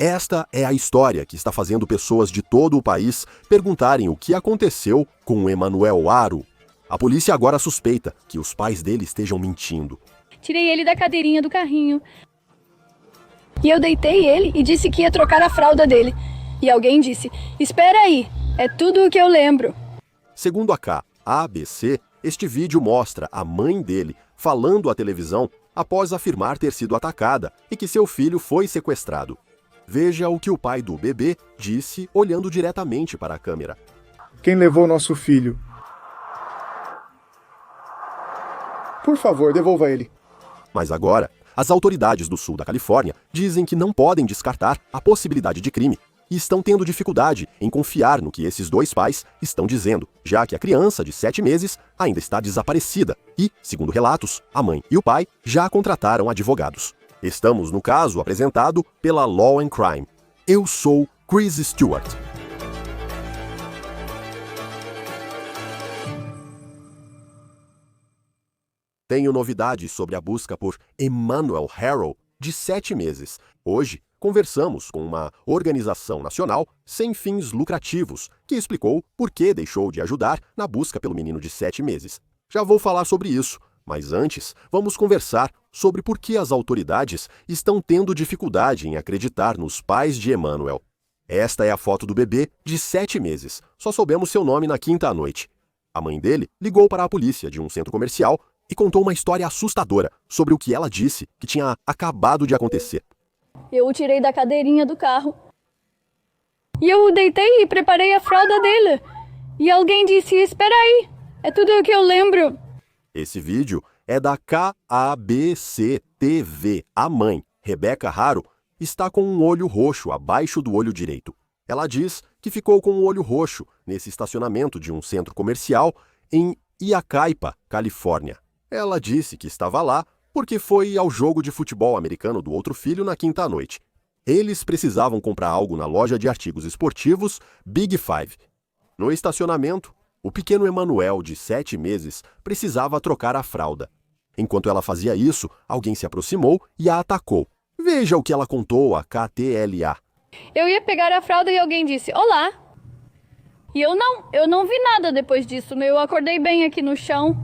Esta é a história que está fazendo pessoas de todo o país perguntarem o que aconteceu com Emanuel Aro. A polícia agora suspeita que os pais dele estejam mentindo. Tirei ele da cadeirinha do carrinho. E eu deitei ele e disse que ia trocar a fralda dele. E alguém disse, espera aí, é tudo o que eu lembro. Segundo a ABC, este vídeo mostra a mãe dele falando à televisão após afirmar ter sido atacada e que seu filho foi sequestrado. Veja o que o pai do bebê disse olhando diretamente para a câmera. Quem levou nosso filho? Por favor, devolva ele. Mas agora, as autoridades do sul da Califórnia dizem que não podem descartar a possibilidade de crime e estão tendo dificuldade em confiar no que esses dois pais estão dizendo, já que a criança de 7 meses ainda está desaparecida e, segundo relatos, a mãe e o pai já contrataram advogados. Estamos no caso apresentado pela Law and Crime. Eu sou Chris Stewart. Tenho novidades sobre a busca por Emanuel Aro, de 7 meses. Hoje, conversamos com uma organização nacional sem fins lucrativos, que explicou por que deixou de ajudar na busca pelo menino de 7 meses. Já vou falar sobre isso, mas antes, vamos conversar sobre por que as autoridades estão tendo dificuldade em acreditar nos pais de Emanuel. Esta é a foto do bebê de 7 meses. Só soubemos seu nome na quinta à noite. A mãe dele ligou para a polícia de um centro comercial e contou uma história assustadora sobre o que ela disse que tinha acabado de acontecer. Eu o tirei da cadeirinha do carro. E eu o deitei e preparei a fralda dele. E alguém disse, espera aí, é tudo o que eu lembro. Esse vídeo é da KABC-TV. A mãe, Rebecca Aro, está com um olho roxo abaixo do olho direito. Ela diz que ficou com o olho roxo nesse estacionamento de um centro comercial em Iyacaipa, Califórnia. Ela disse que estava lá porque foi ao jogo de futebol americano do outro filho na quinta à noite. Eles precisavam comprar algo na loja de artigos esportivos Big Five. No estacionamento, o pequeno Emanuel, de 7 meses, precisava trocar a fralda. Enquanto ela fazia isso, alguém se aproximou e a atacou. Veja o que ela contou à KTLA. Eu ia pegar a fralda e alguém disse, olá. E eu não vi nada depois disso. Eu acordei bem aqui no chão.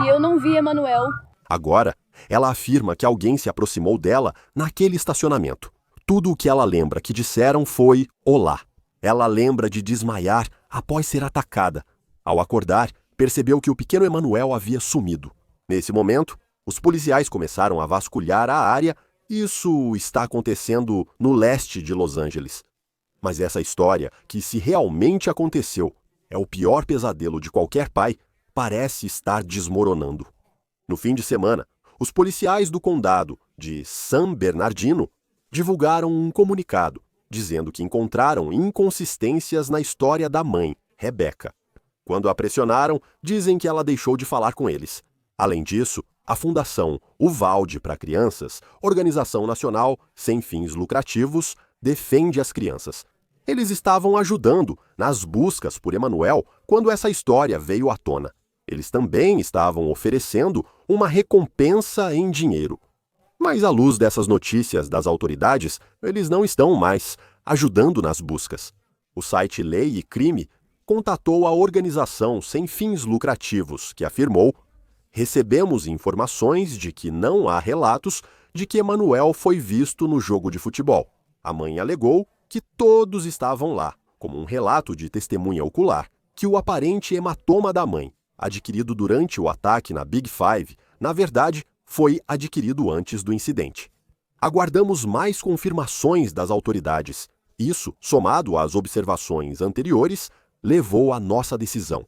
E eu não vi Emanuel. Agora, ela afirma que alguém se aproximou dela naquele estacionamento. Tudo o que ela lembra que disseram foi olá. Ela lembra de desmaiar após ser atacada. Ao acordar, percebeu que o pequeno Emanuel havia sumido. Nesse momento, os policiais começaram a vasculhar a área. Isso está acontecendo no leste de Los Angeles. Mas essa história, que se realmente aconteceu, é o pior pesadelo de qualquer pai, parece estar desmoronando. No fim de semana, os policiais do condado de San Bernardino divulgaram um comunicado dizendo que encontraram inconsistências na história da mãe, Rebecca. Quando a pressionaram, dizem que ela deixou de falar com eles. Além disso, a Fundação Uvalde para Crianças, organização nacional sem fins lucrativos, defende as crianças. Eles estavam ajudando nas buscas por Emanuel quando essa história veio à tona. Eles também estavam oferecendo uma recompensa em dinheiro. Mas à luz dessas notícias das autoridades, eles não estão mais ajudando nas buscas. O site Lei e Crime contatou a organização sem fins lucrativos, que afirmou: recebemos informações de que não há relatos de que Emanuel foi visto no jogo de futebol. A mãe alegou que todos estavam lá, como um relato de testemunha ocular, que o aparente hematoma da mãe, adquirido durante o ataque na Big Five, na verdade, foi adquirido antes do incidente. Aguardamos mais confirmações das autoridades. Isso, somado às observações anteriores, levou à nossa decisão.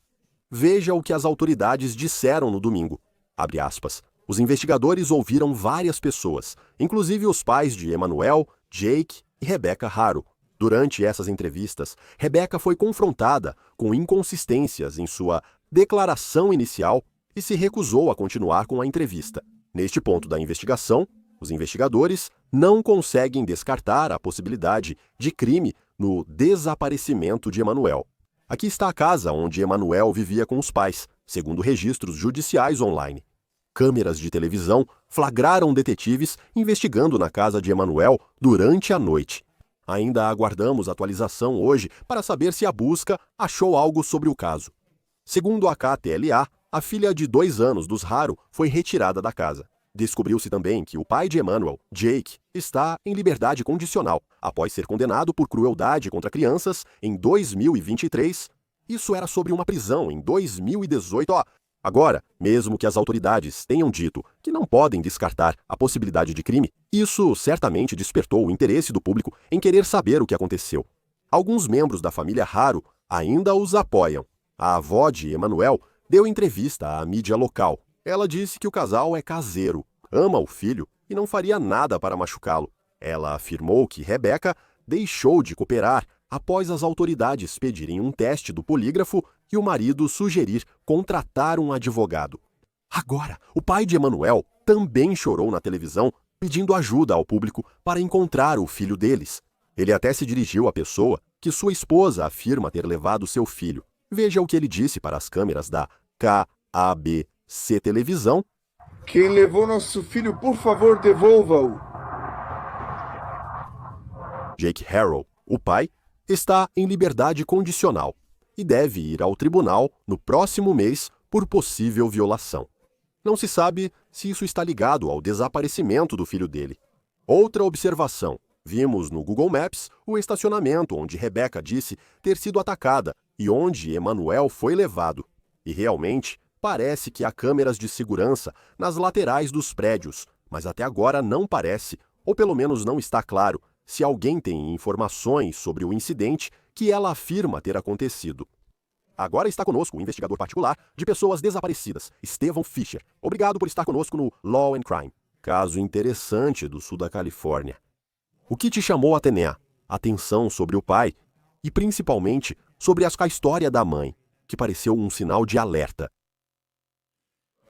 Veja o que as autoridades disseram no domingo. Abre aspas. Os investigadores ouviram várias pessoas, inclusive os pais de Emanuel, Jake e Rebecca Aro. Durante essas entrevistas, Rebecca foi confrontada com inconsistências em sua declaração inicial e se recusou a continuar com a entrevista. Neste ponto da investigação, os investigadores não conseguem descartar a possibilidade de crime no desaparecimento de Emanuel. Aqui está a casa onde Emanuel vivia com os pais, segundo registros judiciais online. Câmeras de televisão flagraram detetives investigando na casa de Emanuel durante a noite. Ainda aguardamos atualização hoje para saber se a busca achou algo sobre o caso. Segundo a KTLA, a filha de 2 anos dos Haro foi retirada da casa. Descobriu-se também que o pai de Emanuel, Jake, está em liberdade condicional, após ser condenado por crueldade contra crianças em 2023. Isso era sobre uma prisão em 2018. Agora, mesmo que as autoridades tenham dito que não podem descartar a possibilidade de crime, isso certamente despertou o interesse do público em querer saber o que aconteceu. Alguns membros da família Haro ainda os apoiam. A avó de Emanuel deu entrevista à mídia local. Ela disse que o casal é caseiro, ama o filho e não faria nada para machucá-lo. Ela afirmou que Rebecca deixou de cooperar após as autoridades pedirem um teste do polígrafo e o marido sugerir contratar um advogado. Agora, o pai de Emanuel também chorou na televisão pedindo ajuda ao público para encontrar o filho deles. Ele até se dirigiu à pessoa que sua esposa afirma ter levado seu filho. Veja o que ele disse para as câmeras da KABC Televisão. Quem levou nosso filho, por favor, devolva-o. Jake Harrell, o pai, está em liberdade condicional e deve ir ao tribunal no próximo mês por possível violação. Não se sabe se isso está ligado ao desaparecimento do filho dele. Outra observação. Vimos no Google Maps o estacionamento onde Rebecca disse ter sido atacada e onde Emanuel foi levado. E realmente parece que há câmeras de segurança nas laterais dos prédios, mas até agora não parece, ou pelo menos não está claro, se alguém tem informações sobre o incidente que ela afirma ter acontecido. Agora está conosco o investigador particular de pessoas desaparecidas, Estevão Fischer. Obrigado por estar conosco no Law and Crime. Caso interessante do sul da Califórnia. O que te chamou a atenção sobre o pai e principalmente sobre a história da mãe, que pareceu um sinal de alerta?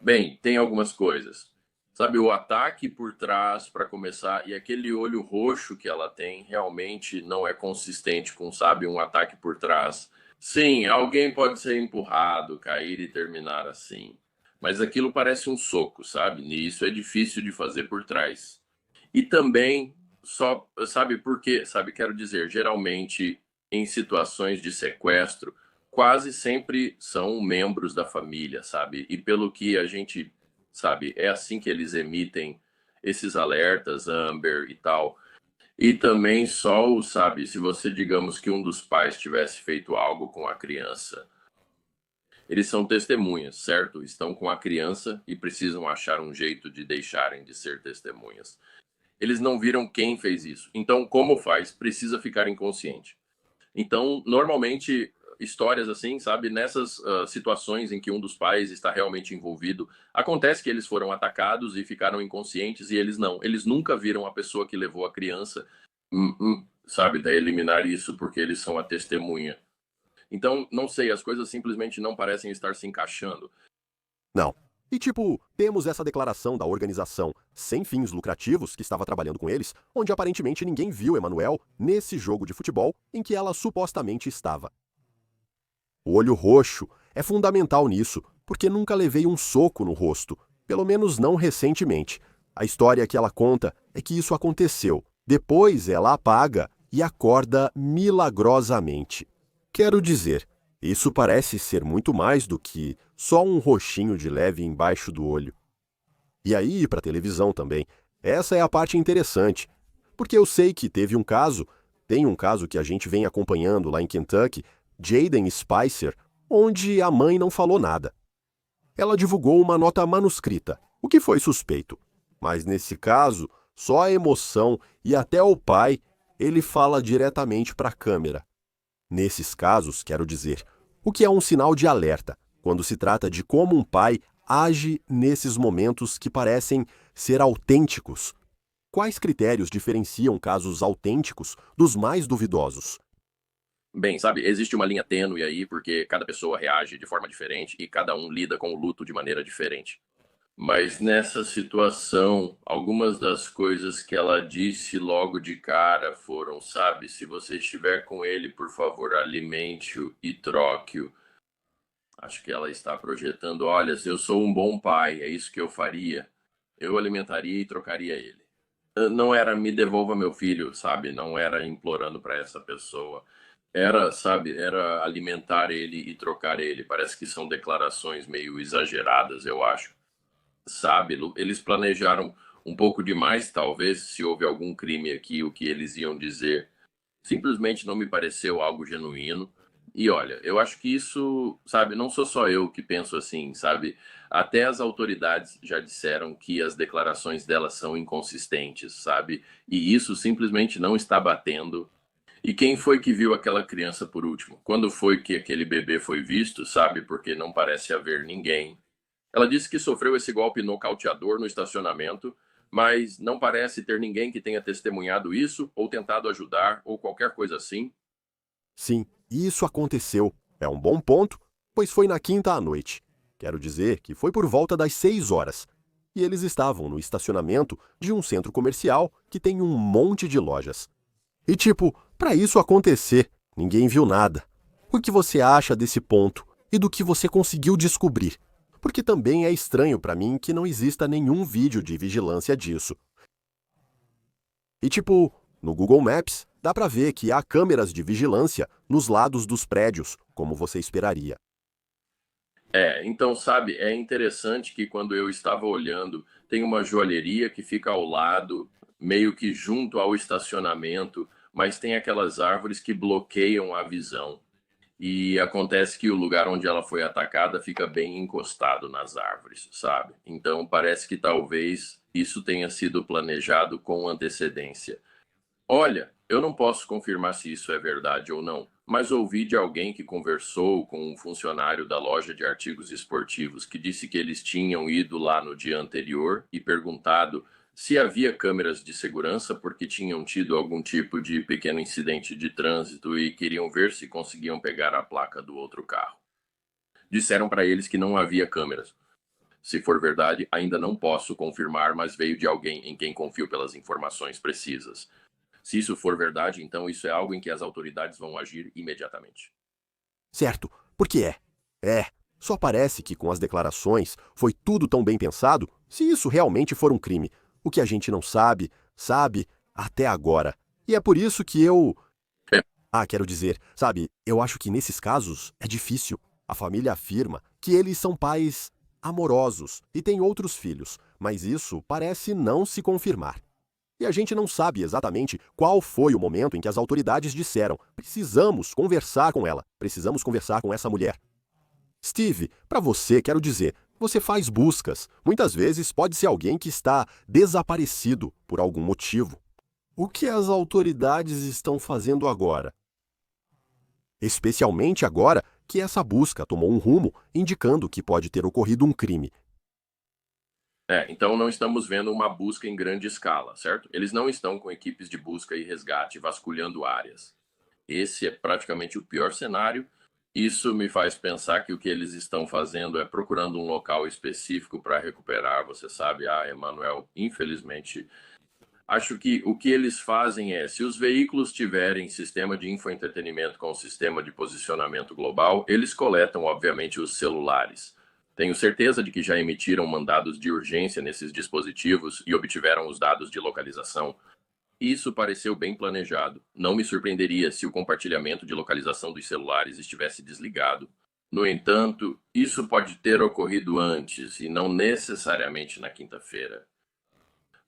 Bem, tem algumas coisas. Sabe, o ataque por trás, para começar, e aquele olho roxo que ela tem, realmente não é consistente com, sabe, um ataque por trás. Sim, alguém pode ser empurrado, cair e terminar assim. Mas aquilo parece um soco, sabe? E isso é difícil de fazer por trás. E também, só, sabe por quê? Sabe, quero dizer, geralmente, em situações de sequestro, quase sempre são membros da família, sabe? E pelo que a gente sabe, é assim que eles emitem esses alertas, Amber e tal. E também só, sabe, se você, digamos que um dos pais tivesse feito algo com a criança, eles são testemunhas, certo? Estão com a criança e precisam achar um jeito de deixarem de ser testemunhas. Eles não viram quem fez isso. Então, como faz? Precisa ficar inconsciente. Então, normalmente, histórias assim, sabe, nessas situações em que um dos pais está realmente envolvido, acontece que eles foram atacados e ficaram inconscientes e eles não. Eles nunca viram a pessoa que levou a criança, sabe, daí eliminar isso porque eles são a testemunha. Então, não sei, as coisas simplesmente não parecem estar se encaixando. Não. E temos essa declaração da organização sem fins lucrativos que estava trabalhando com eles, onde aparentemente ninguém viu Emanuel nesse jogo de futebol em que ela supostamente estava. O olho roxo é fundamental nisso, porque nunca levei um soco no rosto, pelo menos não recentemente. A história que ela conta é que isso aconteceu. Depois ela apaga e acorda milagrosamente. Quero dizer, isso parece ser muito mais do que só um roxinho de leve embaixo do olho. E aí, para televisão também, essa é a parte interessante, porque eu sei que tem um caso que a gente vem acompanhando lá em Kentucky, Jaden Spicer, onde a mãe não falou nada. Ela divulgou uma nota manuscrita, o que foi suspeito. Mas nesse caso, só a emoção e até o pai, ele fala diretamente para a câmera. Nesses casos, quero dizer, o que é um sinal de alerta, quando se trata de como um pai age nesses momentos que parecem ser autênticos. Quais critérios diferenciam casos autênticos dos mais duvidosos? Bem, sabe, existe uma linha tênue aí, porque cada pessoa reage de forma diferente e cada um lida com o luto de maneira diferente. Mas nessa situação, algumas das coisas que ela disse logo de cara foram, sabe, se você estiver com ele, por favor, alimente-o e troque-o. Acho que ela está projetando, olha, se eu sou um bom pai, é isso que eu faria. Eu alimentaria e trocaria ele. Não era me devolva meu filho, sabe? Não era implorando para essa pessoa. Era, sabe, era alimentar ele e trocar ele. Parece que são declarações meio exageradas, eu acho. Sabe? Eles planejaram um pouco demais, talvez, se houve algum crime aqui, o que eles iam dizer. Simplesmente não me pareceu algo genuíno. E olha, eu acho que isso, sabe, não sou só eu que penso assim, sabe? Até as autoridades já disseram que as declarações delas são inconsistentes, sabe? E isso simplesmente não está batendo. E quem foi que viu aquela criança por último? Quando foi que aquele bebê foi visto, sabe? Porque não parece haver ninguém. Ela disse que sofreu esse golpe nocauteador no estacionamento, mas não parece ter ninguém que tenha testemunhado isso ou tentado ajudar ou qualquer coisa assim. Sim, isso aconteceu. É um bom ponto, pois foi na quinta à noite. Quero dizer que foi por volta das 6 horas. E eles estavam no estacionamento de um centro comercial que tem um monte de lojas. E tipo, para isso acontecer, ninguém viu nada. O que você acha desse ponto e do que você conseguiu descobrir? Porque também é estranho para mim que não exista nenhum vídeo de vigilância disso. E tipo, no Google Maps, dá para ver que há câmeras de vigilância nos lados dos prédios, como você esperaria. Então, sabe, é interessante que quando eu estava olhando, tem uma joalheria que fica ao lado, meio que junto ao estacionamento, mas tem aquelas árvores que bloqueiam a visão. E acontece que o lugar onde ela foi atacada fica bem encostado nas árvores, sabe? Então parece que talvez isso tenha sido planejado com antecedência. Olha, eu não posso confirmar se isso é verdade ou não, mas ouvi de alguém que conversou com um funcionário da loja de artigos esportivos que disse que eles tinham ido lá no dia anterior e perguntado se havia câmeras de segurança porque tinham tido algum tipo de pequeno incidente de trânsito e queriam ver se conseguiam pegar a placa do outro carro. Disseram para eles que não havia câmeras. Se for verdade, ainda não posso confirmar, mas veio de alguém em quem confio pelas informações precisas. Se isso for verdade, então isso é algo em que as autoridades vão agir imediatamente. Certo, porque só parece que com as declarações foi tudo tão bem pensado se isso realmente for um crime. O que a gente não sabe até agora. E é por isso que eu... quero dizer, sabe, eu acho que nesses casos é difícil. A família afirma que eles são pais amorosos e têm outros filhos, mas isso parece não se confirmar. E a gente não sabe exatamente qual foi o momento em que as autoridades disseram: precisamos conversar com ela, precisamos conversar com essa mulher. Steve, para você, quero dizer, você faz buscas. Muitas vezes pode ser alguém que está desaparecido por algum motivo. O que as autoridades estão fazendo agora? Especialmente agora que essa busca tomou um rumo indicando que pode ter ocorrido um crime. Então não estamos vendo uma busca em grande escala, certo? Eles não estão com equipes de busca e resgate vasculhando áreas. Esse é praticamente o pior cenário. Isso me faz pensar que o que eles estão fazendo é procurando um local específico para recuperar, você sabe, Emanuel, infelizmente. Acho que o que eles fazem é, se os veículos tiverem sistema de infoentretenimento com sistema de posicionamento global, eles coletam, obviamente, os celulares. Tenho certeza de que já emitiram mandados de urgência nesses dispositivos e obtiveram os dados de localização. Isso pareceu bem planejado. Não me surpreenderia se o compartilhamento de localização dos celulares estivesse desligado. No entanto, isso pode ter ocorrido antes e não necessariamente na quinta-feira.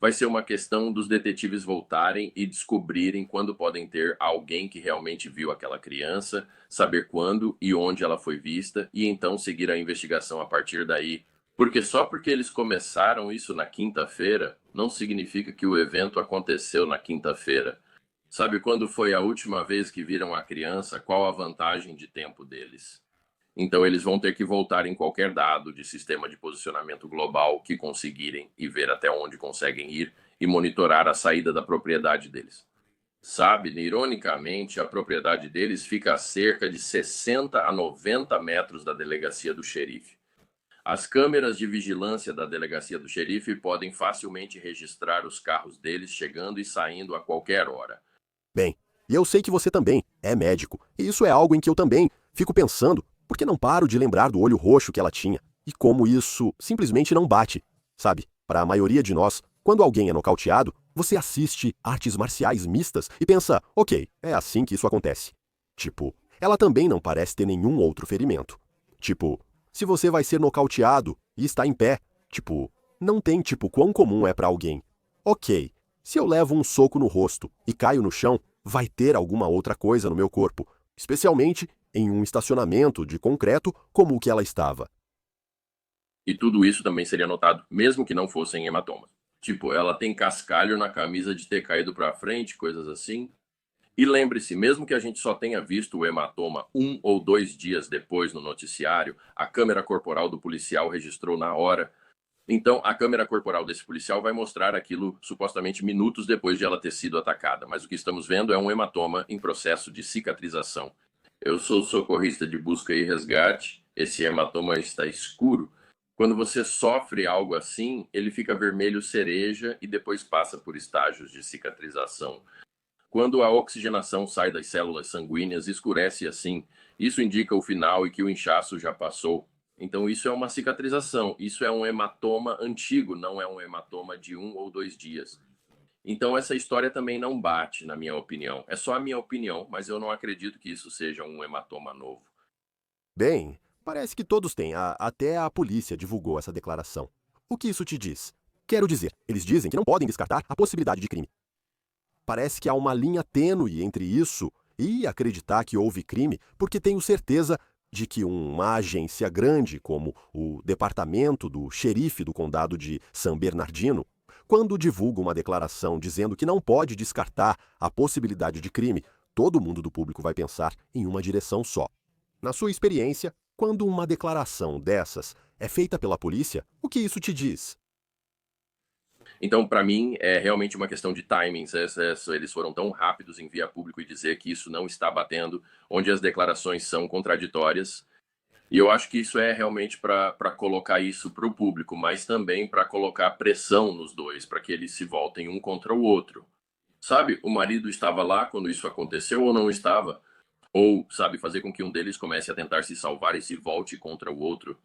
Vai ser uma questão dos detetives voltarem e descobrirem quando podem ter alguém que realmente viu aquela criança, saber quando e onde ela foi vista e então seguir a investigação a partir daí. Porque só porque eles começaram isso na quinta-feira, não significa que o evento aconteceu na quinta-feira. Sabe quando foi a última vez que viram a criança? Qual a vantagem de tempo deles? Então eles vão ter que voltar em qualquer dado de sistema de posicionamento global que conseguirem e ver até onde conseguem ir e monitorar a saída da propriedade deles. Sabe, ironicamente, a propriedade deles fica a cerca de 60 a 90 metros da delegacia do xerife. As câmeras de vigilância da delegacia do xerife podem facilmente registrar os carros deles chegando e saindo a qualquer hora. Bem, e eu sei que você também é médico, e isso é algo em que eu também fico pensando Porque não paro de lembrar do olho roxo que ela tinha e como isso simplesmente não bate, sabe? Para a maioria de nós, quando alguém é nocauteado, você assiste artes marciais mistas e pensa, ok, é assim que isso acontece. Tipo, ela também não parece ter nenhum outro ferimento. Tipo, se você vai ser nocauteado e está em pé, tipo, não tem tipo quão comum é para alguém. Ok, se eu levo um soco no rosto e caio no chão, vai ter alguma outra coisa no meu corpo, especialmente em um estacionamento de concreto como o que ela estava. E tudo isso também seria notado, mesmo que não fossem hematomas. Tipo, ela tem cascalho na camisa de ter caído para frente, coisas assim. E lembre-se, mesmo que a gente só tenha visto o hematoma 1 ou 2 dias depois no noticiário, a câmera corporal do policial registrou na hora. Então, a câmera corporal desse policial vai mostrar aquilo supostamente minutos depois de ela ter sido atacada. Mas o que estamos vendo é um hematoma em processo de cicatrização. Eu sou socorrista de busca e resgate. Esse hematoma está escuro. Quando você sofre algo assim, ele fica vermelho cereja e depois passa por estágios de cicatrização. Quando a oxigenação sai das células sanguíneas, escurece assim. Isso indica o final e que o inchaço já passou. Então, isso é uma cicatrização. Isso é um hematoma antigo, não é um hematoma de 1 ou 2 dias. Então, essa história também não bate, na minha opinião. É só a minha opinião, mas eu não acredito que isso seja um hematoma novo. Bem, parece que todos têm, até a polícia divulgou essa declaração. O que isso te diz? Quero dizer, eles dizem que não podem descartar a possibilidade de crime. Parece que há uma linha tênue entre isso e acreditar que houve crime, porque tenho certeza de que uma agência grande como o Departamento do Xerife do Condado de San Bernardino, quando divulga uma declaração dizendo que não pode descartar a possibilidade de crime, todo mundo do público vai pensar em uma direção só. Na sua experiência, quando uma declaração dessas é feita pela polícia, o que isso te diz? Então, para mim, é realmente uma questão de timings. Eles foram tão rápidos em vir a público e dizer que isso não está batendo, onde as declarações são contraditórias. E eu acho que isso é realmente para colocar isso para o público, mas também para colocar pressão nos dois, para que eles se voltem um contra o outro. Sabe, o marido estava lá quando isso aconteceu ou não estava? Ou, sabe, fazer com que um deles comece a tentar se salvar e se volte contra o outro.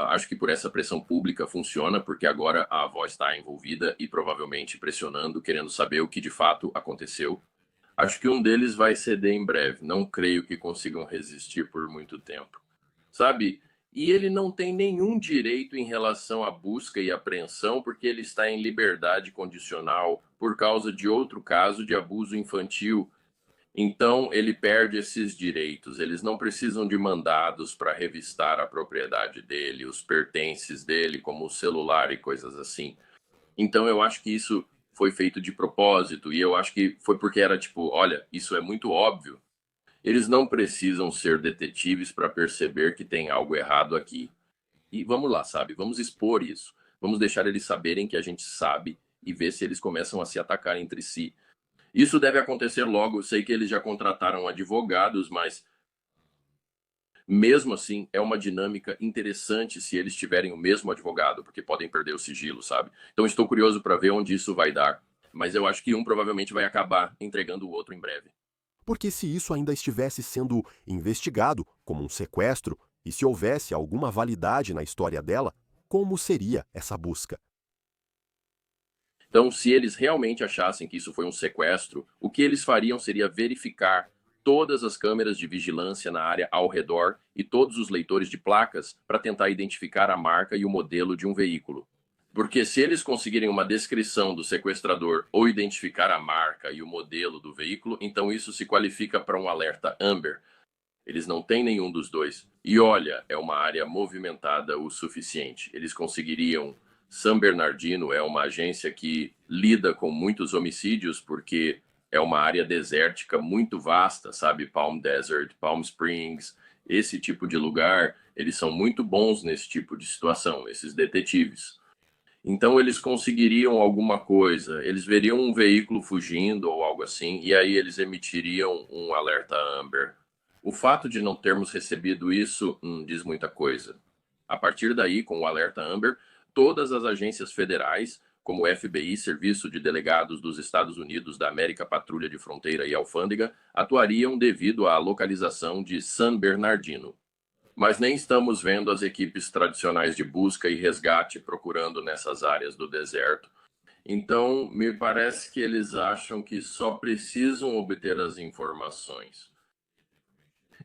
Acho que por essa pressão pública funciona, porque agora a avó está envolvida e provavelmente pressionando, querendo saber o que de fato aconteceu. Acho que um deles vai ceder em breve. Não creio que consigam resistir por muito tempo. Sabe? E ele não tem nenhum direito em relação à busca e apreensão, porque ele está em liberdade condicional por causa de outro caso de abuso infantil. Então, ele perde esses direitos. Eles não precisam de mandados para revistar a propriedade dele, os pertences dele, como o celular e coisas assim. Então, eu acho que isso foi feito de propósito, e eu acho que foi porque era tipo, olha, isso é muito óbvio. Eles não precisam ser detetives para perceber que tem algo errado aqui. E vamos lá, sabe? Vamos expor isso. Vamos deixar eles saberem que a gente sabe e ver se eles começam a se atacar entre si. Isso deve acontecer logo. Eu sei que eles já contrataram advogados, mas mesmo assim é uma dinâmica interessante se eles tiverem o mesmo advogado, porque podem perder o sigilo, sabe? Então estou curioso para ver onde isso vai dar. Mas eu acho que um provavelmente vai acabar entregando o outro em breve. Porque se isso ainda estivesse sendo investigado como um sequestro, e se houvesse alguma validade na história dela, como seria essa busca? Então, se eles realmente achassem que isso foi um sequestro, o que eles fariam seria verificar todas as câmeras de vigilância na área ao redor e todos os leitores de placas para tentar identificar a marca e o modelo de um veículo. Porque se eles conseguirem uma descrição do sequestrador ou identificar a marca e o modelo do veículo, então isso se qualifica para um alerta Amber. Eles não têm nenhum dos dois. E olha, é uma área movimentada o suficiente. Eles conseguiriam. San Bernardino é uma agência que lida com muitos homicídios porque é uma área desértica muito vasta, sabe? Palm Desert, Palm Springs, esse tipo de lugar. Eles são muito bons nesse tipo de situação, esses detetives. Então eles conseguiriam alguma coisa, eles veriam um veículo fugindo ou algo assim, e aí eles emitiriam um alerta Amber. O fato de não termos recebido isso diz muita coisa. A partir daí, com o alerta Amber, todas as agências federais, como o FBI, Serviço de Delegados dos Estados Unidos da América Patrulha de Fronteira e Alfândega, atuariam devido à localização de San Bernardino. mas nem estamos vendo as equipes tradicionais de busca e resgate procurando nessas áreas do deserto. Então, me parece que eles acham que só precisam obter as informações.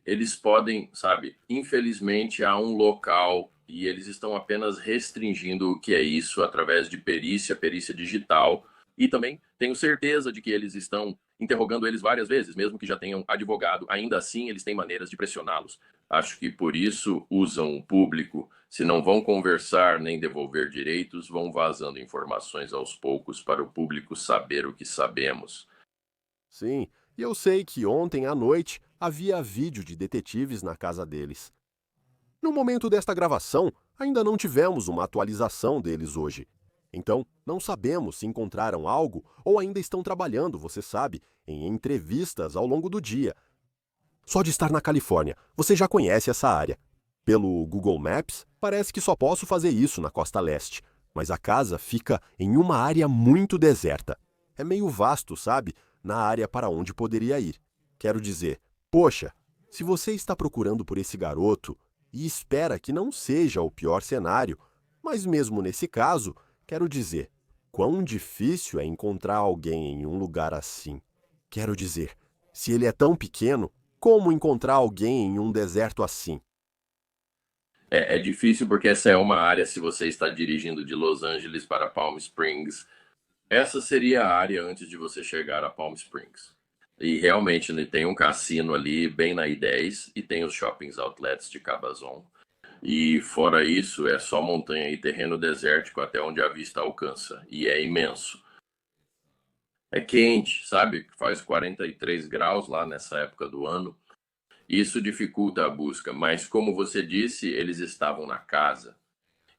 Eles podem, sabe, infelizmente há um local e eles estão apenas restringindo o que é isso através de perícia digital. E também tenho certeza de que eles estão interrogando eles várias vezes, mesmo que já tenham advogado. Ainda assim, eles têm maneiras de pressioná-los. Acho que por isso usam o público. Se não vão conversar nem devolver direitos, vão vazando informações aos poucos para o público saber o que sabemos. Sim, e eu sei que ontem à noite havia vídeo de detetives na casa deles. No momento desta gravação, ainda não tivemos uma atualização deles hoje. Então, não sabemos se encontraram algo ou ainda estão trabalhando, você sabe, em entrevistas ao longo do dia. Só de estar na Califórnia, você já conhece essa área. Pelo Google Maps, parece que só posso fazer isso na costa leste, mas a casa fica em uma área muito deserta. É meio vasto, sabe, na área para onde poderia ir. Quero dizer, poxa, se você está procurando por esse garoto e espera que não seja o pior cenário, mas mesmo nesse caso, quero dizer, quão difícil é encontrar alguém em um lugar assim. Quero dizer, se ele é tão pequeno, como encontrar alguém em um deserto assim? É difícil porque essa é uma área, se você está dirigindo de Los Angeles para Palm Springs, essa seria a área antes de você chegar a Palm Springs. E realmente, né, tem um cassino ali bem na I-10 e tem os shoppings outlets de Cabazon. E fora isso, é só montanha e terreno desértico até onde a vista alcança. E é imenso. É quente, sabe? Faz 43 graus lá nessa época do ano. Isso dificulta a busca, mas como você disse, eles estavam na casa.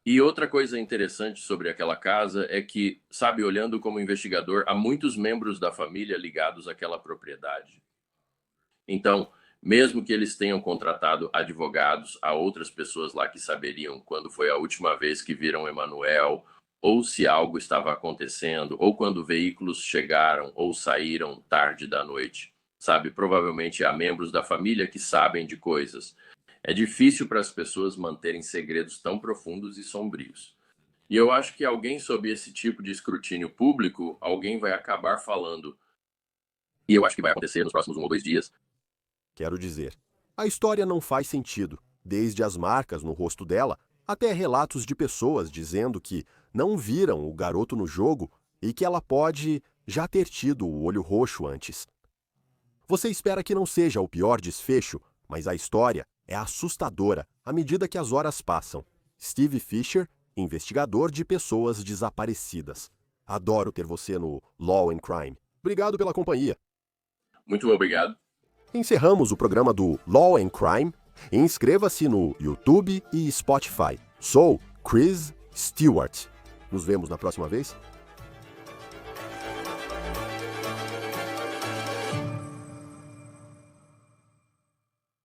E outra coisa interessante sobre aquela casa é que, sabe, olhando como investigador, há muitos membros da família ligados àquela propriedade. Então, mesmo que eles tenham contratado advogados, há outras pessoas lá que saberiam quando foi a última vez que viram Emanuel, ou se algo estava acontecendo, ou quando veículos chegaram ou saíram tarde da noite. Sabe, provavelmente há membros da família que sabem de coisas. É difícil para as pessoas manterem segredos tão profundos e sombrios. E eu acho que alguém sob esse tipo de escrutínio público, alguém vai acabar falando. E eu acho que vai acontecer nos próximos 1 ou 2 dias. Quero dizer, a história não faz sentido, desde as marcas no rosto dela até relatos de pessoas dizendo que não viram o garoto no jogo e que ela pode já ter tido o olho roxo antes. Você espera que não seja o pior desfecho, mas a história é assustadora à medida que as horas passam. Steve Fisher, investigador de pessoas desaparecidas. Adoro ter você no Law and Crime. Obrigado pela companhia. Muito obrigado. Encerramos o programa do Law and Crime. Inscreva-se no YouTube e Spotify. Sou Chris Stewart. Nos vemos na próxima vez.